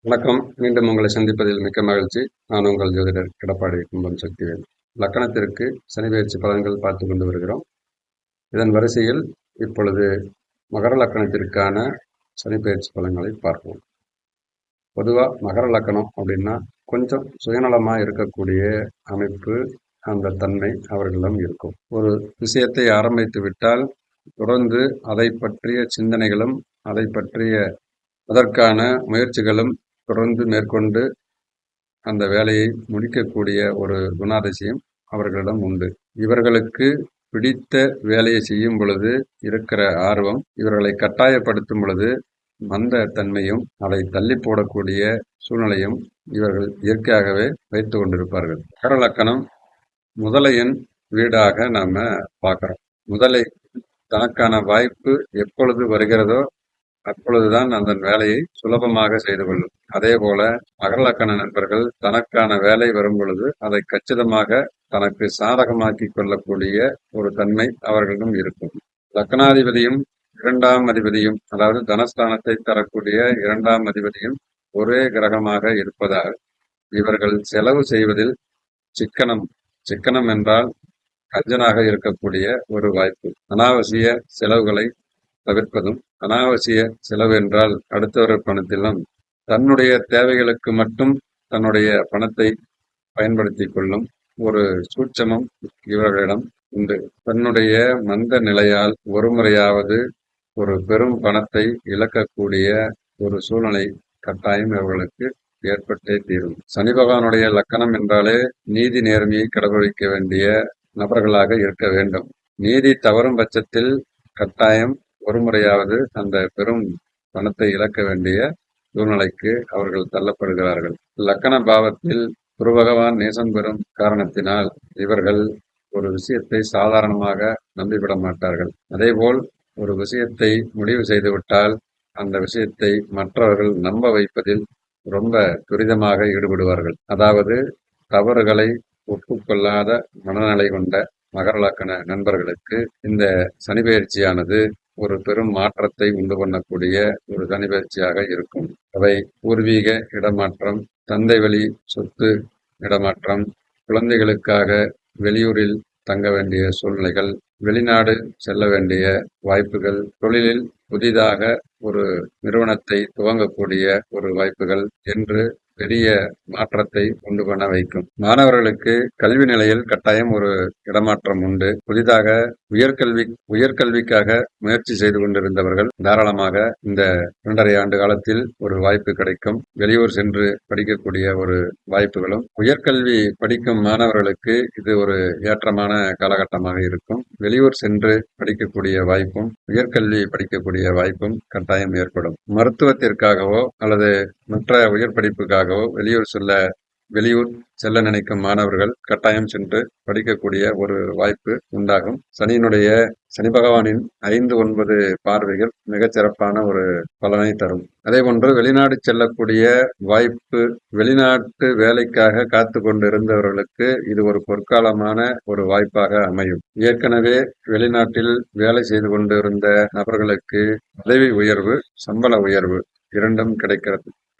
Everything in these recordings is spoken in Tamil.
வணக்கம். மீண்டும் உங்களை சந்திப்பதில் மிக்க மகிழ்ச்சி. நான் உங்கள் ஜோதிடர் எடப்பாடி கும்பம் சக்திவேல். லக்கணத்திற்கு சனி பெயர்ச்சி பலன்கள் பார்த்து கொண்டு வருகிறோம். இதன் வரிசையில் இப்பொழுது மகர லக்கணத்திற்கான சனி பெயர்ச்சி பலன்களை பார்ப்போம். பொதுவாக மகர லக்கணம் அப்படின்னா கொஞ்சம் சுயநலமாக இருக்கக்கூடிய அமைப்பு, அந்த தன்மை அவர்களிடம் இருக்கும். ஒரு விஷயத்தை ஆரம்பித்து விட்டால் தொடர்ந்து அதை பற்றிய சிந்தனைகளும் அதை பற்றிய அதற்கான முயற்சிகளும் தொடர்ந்து மேற்கொண்டு அந்த வேலையை முடிக்கக்கூடிய ஒரு குணாதிசயம் அவர்களிடம் உண்டு. இவர்களுக்கு பிடித்த வேலையை செய்யும் பொழுது இருக்கிற ஆர்வம், இவர்களை கட்டாயப்படுத்தும் பொழுது மந்த தன்மையும் அதை தள்ளி போடக்கூடிய சூழ்நிலையும் இவர்கள் இயற்கையாகவே வைத்து கொண்டிருப்பார்கள். மகர லக்கணம் முதலையின் வீடாக நாம பார்க்கிறோம். முதலை தனக்கான வாய்ப்பு எப்பொழுது வருகிறதோ அப்பொழுதுதான் அந்த வேலையை சுலபமாக செய்து கொள்ளும். அதே போல மகர லக்கண நண்பர்கள் தனக்கான வேலை வரும் பொழுது அதை கச்சிதமாக தனக்கு சாதகமாக்கி கொள்ளக்கூடிய ஒரு தன்மை அவர்களிடம் இருக்கும். லக்கணாதிபதியும் இரண்டாம் அதிபதியும், அதாவது தனஸ்தானத்தை தரக்கூடிய இரண்டாம் அதிபதியும் ஒரே கிரகமாக இருப்பதால் இவர்கள் செலவு செய்வதில் சிக்கனம் சிக்கனம் என்றால் கஞ்சனாக இருக்கக்கூடிய ஒரு வாய்ப்பு. அனாவசிய செலவுகளை தவிர்ப்பதும், அனாவசிய செலவு என்றால் அடுத்தவர் பணத்திலும் தன்னுடைய தேவைகளுக்கு மட்டும் தன்னுடைய பணத்தை பயன்படுத்தி கொள்ளும் ஒரு சூட்சமம் இவர்களிடம் உண்டு. தன்னுடைய மந்த நிலையால் ஒரு முறையாவது ஒரு பெரும் பணத்தை இழக்கக்கூடிய ஒரு சூழ்நிலை கட்டாயம் இவர்களுக்கு ஏற்பட்டே தீரும். சனி பகவானுடைய லக்கணம் என்றாலே நீதி நேர்மையை கடைபிடிக்க வேண்டிய நபர்களாக இருக்க வேண்டும். நீதி தவறும் பட்சத்தில் கட்டாயம் ஒரு முறையாவது அந்த பெரும் பணத்தை இழக்க வேண்டிய சூழ்நிலைக்கு அவர்கள் தள்ளப்படுகிறார்கள். லக்கண பாவத்தில் குரு பகவான் நேசம் பெறும் காரணத்தினால் இவர்கள் ஒரு விஷயத்தை சாதாரணமாக நம்பிவிட மாட்டார்கள். அதேபோல் ஒரு விஷயத்தை முடிவு செய்துவிட்டால் அந்த விஷயத்தை மற்றவர்கள் நம்ப வைப்பதில் ரொம்ப துரிதமாக ஈடுபடுவார்கள். அதாவது தவறுகளை ஒப்புக்கொள்ளாத மனநிலை கொண்ட மகர லக்கண நண்பர்களுக்கு இந்த சனி பெயர்ச்சியானது ஒரு பெரும் மாற்றத்தை உண்டு பண்ணக்கூடிய ஒரு சனி பெயர்ச்சியாக இருக்கும். அவை பூர்வீக இடமாற்றம், தந்தை வழி சொத்து இடமாற்றம், குழந்தைகளுக்காக வெளியூரில் தங்க வேண்டிய சூழ்நிலைகள், வெளிநாடு செல்ல வேண்டிய வாய்ப்புகள், தொழிலில் புதிதாக ஒரு நிறுவனத்தை துவங்கக்கூடிய ஒரு வாய்ப்புகள் என்று பெரிய மாற்றத்தை கொண்டு பண்ண வைக்கும். மாணவர்களுக்கு கல்வி நிலையில் கட்டாயம் ஒரு இடமாற்றம் உண்டு. புதிதாக உயர்கல்விக்காக முயற்சி செய்து கொண்டிருந்தவர்கள் தாராளமாக இந்த 2.5 ஆண்டு காலத்தில் ஒரு வாய்ப்பு கிடைக்கும். வெளியூர் சென்று படிக்கக்கூடிய ஒரு வாய்ப்புகளும், உயர்கல்வி படிக்கும் மாணவர்களுக்கு இது ஒரு ஏற்றமான காலகட்டமாக இருக்கும். வெளியூர் சென்று படிக்கக்கூடிய வாய்ப்பும், உயர்கல்வி படிக்கக்கூடிய வாய்ப்பும் கட்டாயம் ஏற்படும். மருத்துவத்திற்காகவோ அல்லது மற்ற உயர் படிப்புக்காகவோ வெளியூர் செல்ல நினைக்கும் மாணவர்கள் கட்டாயம் சென்று படிக்கக்கூடிய ஒரு வாய்ப்பு உண்டாகும். சனி பகவானின் 5-9 பார்வைகள் மிகச் சிறப்பான ஒரு பலனை தரும். அதே போன்று வெளிநாடு செல்லக்கூடிய வாய்ப்பு, வெளிநாட்டு வேலைக்காக காத்து கொண்டிருந்தவர்களுக்கு இது ஒரு பொற்காலமான ஒரு வாய்ப்பாக அமையும். ஏற்கனவே வெளிநாட்டில் வேலை செய்து கொண்டிருந்த நபர்களுக்கு பதவி உயர்வு, சம்பள உயர்வு இரண்டும்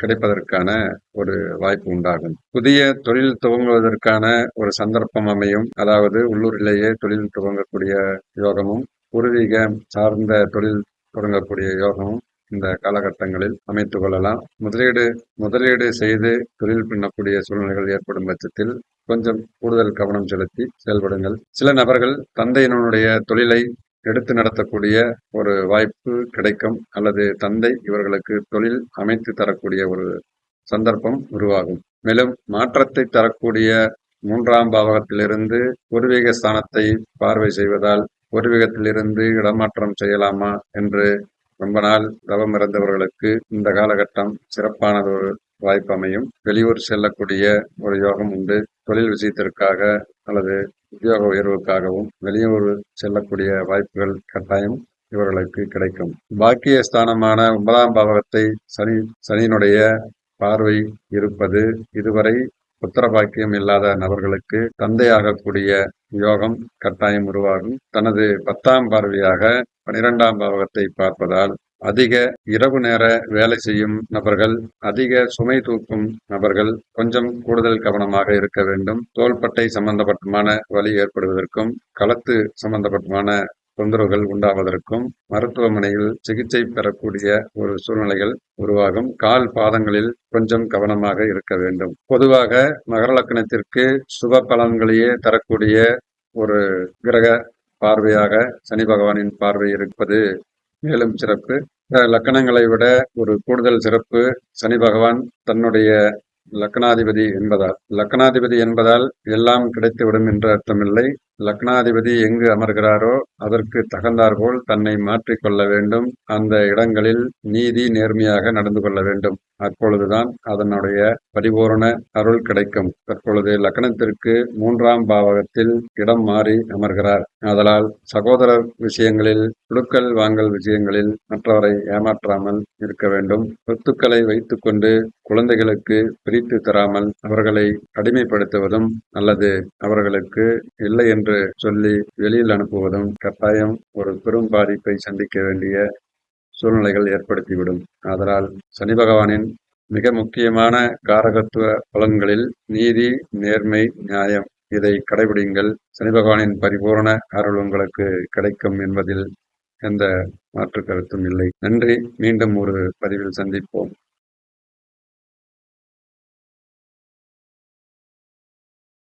கிடைப்பதற்கான ஒரு வாய்ப்பு உண்டாகும். புதிய தொழில் துவங்குவதற்கான ஒரு சந்தர்ப்பம் அமையும். அதாவது உள்ளூரிலேயே தொழில் துவங்கக்கூடிய யோகமும், பூர்வீகம் சார்ந்த தொழில் தொடங்கக்கூடிய யோகமும் இந்த காலகட்டங்களில் அமைத்துக் கொள்ளலாம். முதலீடு செய்து தொழில் பண்ணக்கூடிய சூழ்நிலைகள் ஏற்படும் பட்சத்தில் கொஞ்சம் கூடுதல் கவனம் செலுத்தி செயல்படுங்கள். சில நபர்கள் தந்தையினுடைய தொழிலை எடுத்து நடத்தக்கூடிய ஒரு வாய்ப்பு கிடைக்கும், அல்லது தந்தை இவர்களுக்கு தொழில் அமைத்து தரக்கூடிய ஒரு சந்தர்ப்பம் உருவாகும். மேலும் மாற்றத்தை தரக்கூடிய 3ஆம் பாவகத்திலிருந்து பூர்வீக ஸ்தானத்தை பார்வை செய்வதால் பூர்வீகத்திலிருந்து இடமாற்றம் செய்யலாமா என்று ரொம்ப நாள் தவம் இருந்தவர்களுக்கு இந்த காலகட்டம் சிறப்பானது ஒரு வாய்ப்பு அமையும். வெளியூர் செல்லக்கூடிய ஒரு யோகம் உண்டு. தொழில் விஷயத்திற்காக அல்லது உத்தியோக உயர்வுக்காகவும் வெளியூர் செல்லக்கூடிய வாய்ப்புகள் கட்டாயம் இவர்களுக்கு கிடைக்கும். பாக்கிய ஸ்தானமான 9ஆம் பாவகத்தை சனியினுடைய பார்வை இருப்பது இதுவரை புத்திர பாக்கியம் இல்லாத நபர்களுக்கு தந்தையாகக்கூடிய யோகம் கட்டாயம் உருவாகும். தனது 10ஆம் பார்வையாக 12ஆம் பாவகத்தை பார்ப்பதால் அதிக இரவு நேர வேலை செய்யும் நபர்கள், அதிக சுமை தூக்கும் நபர்கள் கொஞ்சம் கூடுதல் கவனமாக இருக்க வேண்டும். தோள்பட்டை சம்பந்தப்பட்டமான வலி ஏற்படுவதற்கும், களத்து சம்பந்தப்பட்டமான தொந்தரவுகள் உண்டாவதற்கும் மருத்துவமனையில் சிகிச்சை பெறக்கூடிய ஒரு சூழ்நிலைகள் உருவாகும். கால் பாதங்களில் கொஞ்சம் கவனமாக இருக்க வேண்டும். பொதுவாக மகர லக்னத்திற்கு சுப பலன்களையே தரக்கூடிய ஒரு கிரக பார்வையாக சனி பகவானின் பார்வை இருப்பது மேலும் சிறப்பு. லக்கணங்களை விட ஒரு கூடுதல் சிறப்பு சனி பகவான் தன்னுடைய லக்னாதிபதி என்பதால் எல்லாம் கிடைத்துவிடும் என்று அர்த்தமில்லை. லக்னாதிபதி எங்கு அமர்கிறாரோ அதற்கு தகுந்தாற்போல் தன்னை மாற்றிக்கொள்ள வேண்டும். அந்த இடங்களில் நீதி நேர்மையாக நடந்து கொள்ள வேண்டும். அப்பொழுதுதான் அதனுடைய பரிபூரண அருள் கிடைக்கும். தற்பொழுது லக்னத்திற்கு 3ஆம் பாவகத்தில் இடம் மாறி அமர்கிறார். ஆதலால் சகோதரர் விஷயங்களில், குடுக்கல் வாங்கல் விஷயங்களில் மற்றவரை ஏமாற்றாமல் இருக்க வேண்டும். சொத்துக்களை வைத்துக்கொண்டு குழந்தைகளுக்கு பிரித்து தராமல் அவர்களை அடிமைப்படுத்துவதும் அல்லது அவர்களுக்கு இல்லை என்று சொல்லி வெளியில் அனுப்புவதும் கட்டாயம் ஒரு பெரும் பாதிப்பை சந்திக்க வேண்டிய சூழ்நிலைகள் ஏற்படுத்திவிடும். ஆதலால் சனி பகவானின் மிக முக்கியமான காரகத்துவ பலன்களில் நீதி, நேர்மை, நியாயம் இதை கடைபிடிங்கள். சனி பகவானின் பரிபூரண அருள் உங்களுக்கு கிடைக்கும் என்பதில் எந்த மாற்று கருத்தும் இல்லை. நன்றி. மீண்டும் ஒரு பதிவில் சந்திப்போம்.